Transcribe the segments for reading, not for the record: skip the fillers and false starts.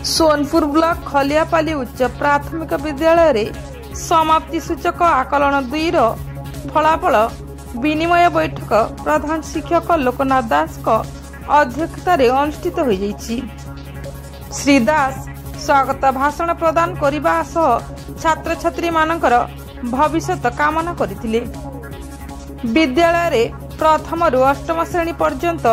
Sonpur block खलियापाली उच्च प्राथमिक विद्यालय रे समाप्ति सूचक आकलन 2 फलाफल विनिमय बैठक प्रधान शिक्षक लोकनाथ दास अध्यक्षता अनुष्ठित हो जाइछि। श्री दास स्वागत भाषण प्रदान करने छात्र छात्री मानकर भविष्य कामना करथिले। विद्यालय रे प्रथम रु अष्टम श्रेणी पर्यंत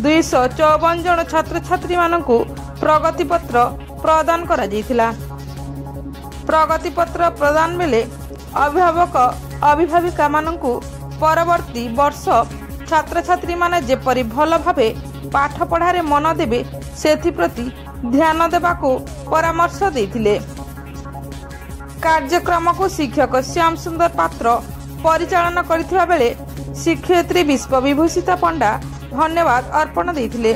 254 जन छात्र छात्री मानकु प्रगति पत्र प्रदान करा जायतिला। प्रगति पत्र प्रदान बेले अभिभावक अभिभाविका मानकु परवर्ती वर्ष छात्र छात्री माने जेपरि भल भावे पाठ पढ़ारे मन देबे सेथि प्रति ध्यान देबाकू परामर्श देथिले। कार्यक्रम को शिक्षक श्याम सुंदर पात्र परिचालन करथिबा बेले शिक्षयित्री विश्व विभूषिता पंडा धन्यवाद अर्पण देथिले।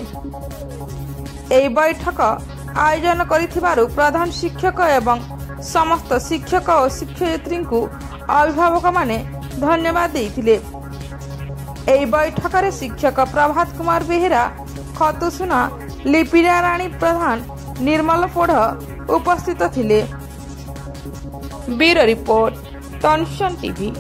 एई बैठक आयोजन करिथिबारु प्रधान शिक्षक एवं समस्त शिक्षक और शिक्षयित्री को अभिभावक माने धन्यवाद देथिले। एई बैठक रे शिक्षक प्रभात कुमार बेहेरा, खतुसुना, लिपिरा राणी प्रधान, निर्मल पोढ़ उपस्थित थिले। ब्यूरो रिपोर्ट, टनसन टीवी।